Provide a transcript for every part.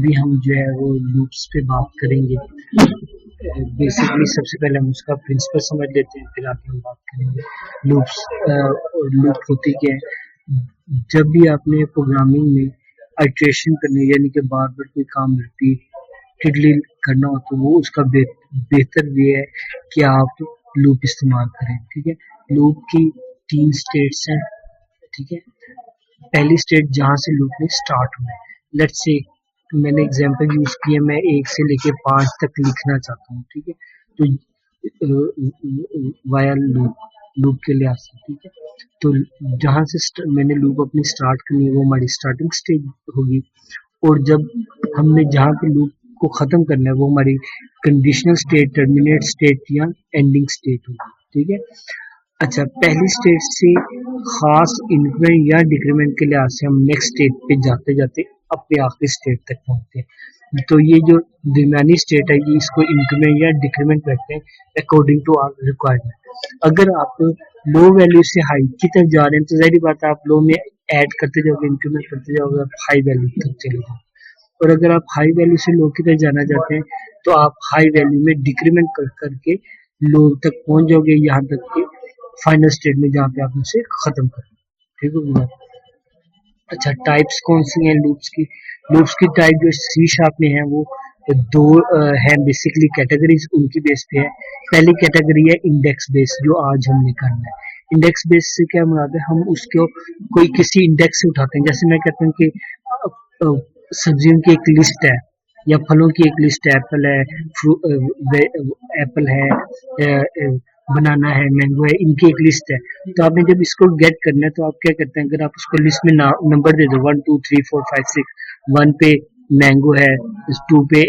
अभी हम जो है वो लूप्स पे बात करेंगे। बेसिकली सबसे पहले हम उसका प्रिंसिपल समझ लेते हैं, फिर आगे हम बात करेंगे लूप्स। और लूप होती क्या है? जब भी आपने प्रोग्रामिंग में आइट्रेशन करनी यानी कि बार बार कोई काम रिपीटेडली करना हो तो वो उसका बेहतर वे है कि आप लूप इस्तेमाल करें। ठीक है, लूप की 3 स्टेट्स हैं। ठीक है, पहली स्टेट जहाँ से लूप में स्टार्ट हुआ है, लेट्स से मैंने एग्जांपल यूज किया, मैं 1 से लेके 5 तक लिखना चाहता हूँ। ठीक है, तो वाया लूप के लिए आते हैं। ठीक है, तो जहाँ से मैंने लूप अपनी स्टार्ट करनी है वो हमारी स्टार्टिंग स्टेज होगी, और जब हमने जहाँ पे लूप को खत्म करना है वो हमारी कंडीशनल स्टेट, टर्मिनेट स्टेट या एंडिंग स्टेट होगी। ठीक है, अच्छा, पहली स्टेट से खास इंक्रीमेंट या डिक्रीमेंट के लिहाज से हम नेक्स्ट स्टेट पे जाते जाते अपने आखिरी स्टेट तक पहुंचते हैं। तो ये जो दरमियानी स्टेट है ये इसको इंक्रीमेंट या डिक्रीमेंट करते हैं अकॉर्डिंग टू आवर रिक्वायरमेंट। अगर आप लो वैल्यू से हाई की तरफ जा रहे हैं तो जाहिर बात है आप लो में ऐड करते जाओगे, इंक्रीमेंट करते जाओगे, आप हाई वैल्यू तक चले जाओगे। और अगर आप हाई वैल्यू से लो की तरफ जाना चाहते हैं तो आप हाई वैल्यू में डिक्रीमेंट करके लो तक पहुंच जाओगे, यहाँ तक कि फाइनल स्टेट में जहाँ पे आप उसे खत्म करें। ठीक है, अच्छा, टाइप्स कौन सी हैं लूप्स की? लूप्स की टाइप जो सी शार्प में है वो दो है बेसिकली कैटेगरीज, उनकी बेस पे है। पहली कैटेगरी है इंडेक्स बेस, जो आज हमने करना है। इंडेक्स बेस से क्या मुराद है? हम उसको कोई किसी इंडेक्स से उठाते हैं। जैसे मैं कहता हूँ कि सब्जियों की एक लिस्ट है या फलों की एक लिस्ट है, एप्पल है, एप्पल है, बनाना है, मैंगो है, इनकी एक लिस्ट है। तो आपने जब इसको गेट करना है तो आप क्या करते हैं, अगर आप उसको लिस्ट में नंबर दे दो 1 2 3 4 5 6, 1 पे मैंगो है, 2 पे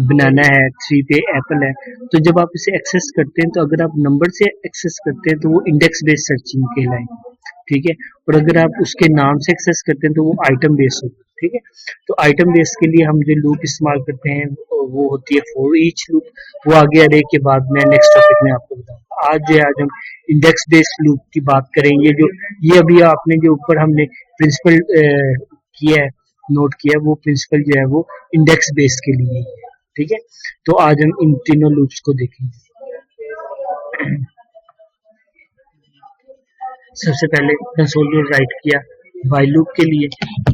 बनाना है, 3 पे एप्पल है, तो जब आप इसे एक्सेस करते हैं तो अगर आप नंबर से एक्सेस करते हैं तो वो इंडेक्स बेस्ड सर्चिंग कहलाएगी। ठीक है, और अगर आप उसके नाम से एक्सेस करते हैं तो वो आइटम बेस्ड होगा। ठीक है, तो आइटम बेस्ड के लिए हम जो लूप इस्तेमाल करते हैं वो होती है फॉर ईच लूप। वो आगे अरे के बाद मैं नेक्स्ट टॉपिक में आपको बताऊंगा। आज हम इंडेक्स बेस्ड लूप की बात करेंगे। जो ये अभी आपने जो ऊपर हमने प्रिंसिपल किया है, नोट किया है, वो प्रिंसिपल जो है वो इंडेक्स बेस्ड के लिए ही है। ठीक है, तो आज हम इन तीनों लूप्स को देखेंगे। सबसे पहले कंसोल राइट किया वाइल लूप के लिए।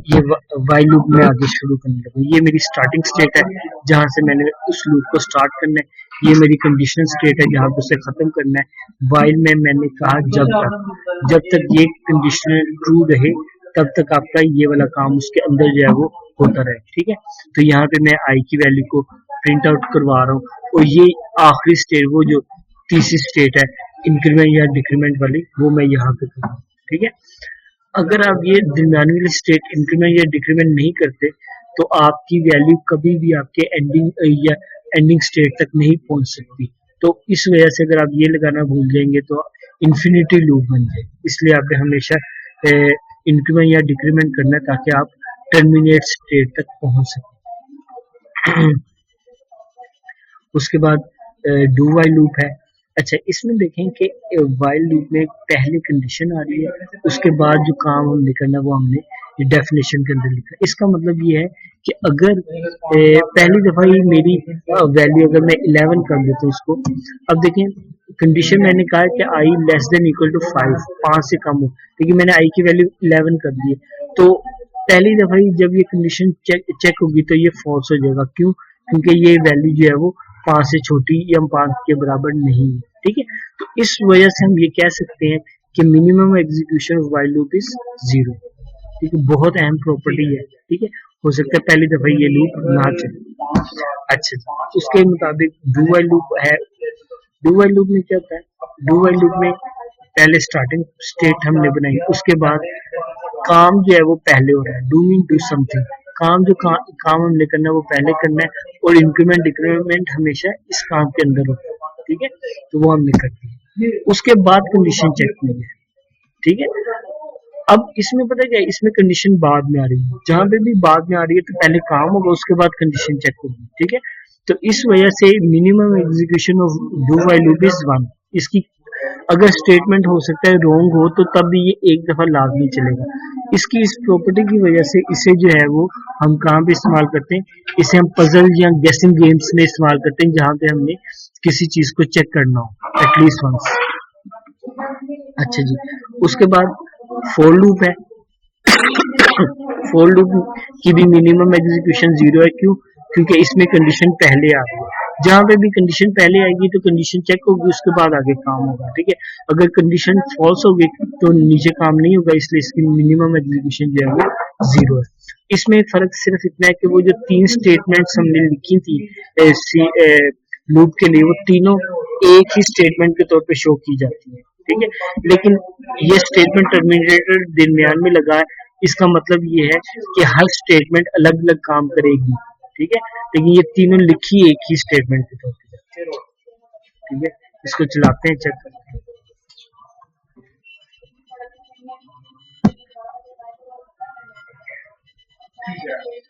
ये वाइल लूप में आगे शुरू करने लगा, ये मेरी स्टार्टिंग स्टेट है जहां से मैंने उस लूप को स्टार्ट करना है। ये मेरी कंडीशनल स्टेट है जहां पे उसे खत्म करना है। वाइल में मैंने कहा जब तक ये कंडीशनल ट्रू रहे तब तक आपका ये वाला काम उसके अंदर जो है वो होता रहे। ठीक है, तो यहाँ पे मैं आई की वैल्यू को प्रिंट आउट करवा रहा हूँ, और ये आखिरी स्टेट, वो जो तीसरी स्टेट है इंक्रीमेंट या डिक्रीमेंट वाली, वो मैं यहाँ पे कर रहा हूँ। ठीक है, अगर आप ये दरमियानी वाली स्टेट इंक्रीमेंट या डिक्रीमेंट नहीं करते तो आपकी वैल्यू कभी भी आपके एंडिंग स्टेट तक नहीं पहुंच सकती। तो इस वजह से अगर आप ये लगाना भूल जाएंगे तो इन्फिनिटी लूप बन जाए। इसलिए आपने हमेशा इंक्रीमेंट या डिक्रीमेंट करना है ताकि आप टर्मिनेट स्टेट तक पहुंच सकें। उसके बाद डू वाइल लूप है। अच्छा, इसमें देखें कि वाइल लूप में पहले कंडीशन आ रही है, उसके बाद जो काम हमने करना है वो हमने डेफिनेशन के अंदर लिखा। इसका मतलब ये है कि अगर पहली दफा ही मेरी वैल्यू अगर मैं 11 कर देता हूँ इसको, अब देखें कंडीशन मैंने कहा है कि आई लेस देन इक्वल टू 5, 5 से कम हो, लेकिन मैंने आई की वैल्यू 11 कर दी है। तो पहली दफा ही जब ये कंडीशन चेक होगी तो ये फॉल्स हो जाएगा। क्यों? क्योंकि ये वैल्यू जो है वो 5 से छोटी या 5 के बराबर नहीं है। ठीक है, तो इस वजह से हम ये कह सकते हैं कि minimum execution of while loop is 0। ठीक है, बहुत अहम प्रॉपर्टी है। ठीक है, हो सकता है पहली दफा ये लूप ना चले। अच्छा, उसके मुताबिक डू व्हाइल लूप है। डू व्हाइल लूप में क्या होता है? डू व्हाइल लूप में पहले स्टार्टिंग स्टेट हमने बनाई, उसके बाद काम जो है वो पहले हो रहा है। डू मीन डू समथिंग, काम हमने करना है वो पहले करना है, और इंक्रीमेंट डिक्रीमेंट हमेशा इस काम के अंदर होता है। ठीक है, तो वो हमने कर दिया। उसके बाद कंडीशन चेक हुई है। ठीक है, अब इसमें पता क्या है, इसमें कंडीशन बाद में आ रही है। जहां पे भी बाद में आ रही है तो पहले काम होगा, उसके बाद कंडीशन चेक होगी। ठीक है, तो इस वजह से minimum execution of do while loop is 1। इसकी अगर स्टेटमेंट हो सकता है रॉन्ग हो तो तब भी ये एक दफा लाजमी चलेगा। इसकी इस प्रॉपर्टी की वजह से इसे जो है वो हम कहाँ पे इस्तेमाल करते हैं, इसे हम पजल या गेसिंग गेम्स में इस्तेमाल करते हैं जहाँ पे हमने किसी चीज को चेक करना हो एटलीस्ट वंस। अच्छा जी, उसके बाद फोर लूप है। फोर लूप की भी मिनिमम एग्जीक्यूशन 0 है, क्यों? क्योंकि इसमें कंडीशन पहले आ गई। जहां पे भी कंडीशन पहले आएगी तो कंडीशन चेक होगी, उसके बाद आगे काम होगा, ठीक है। अगर कंडीशन फॉल्स होगी तो नीचे काम नहीं होगा, इसलिए इसकी मिनिमम एग्जीक्यूशन जो है वो 0 है। इसमें फर्क सिर्फ इतना है कि वो जो तीन स्टेटमेंट्स हमने लिखी थी लूप के लिए, वो तीनों एक ही स्टेटमेंट के तौर पे शो की जाती है, ठीक है। लेकिन ये स्टेटमेंट टर्मिनेटर दरमियान में लगा है, इसका मतलब ये है कि हर स्टेटमेंट अलग अलग काम करेगी, ठीक है। लेकिन ये तीनों लिखी एक ही स्टेटमेंट के तौर पे, ठीक है। इसको चलाते हैं, चेक करते हैं।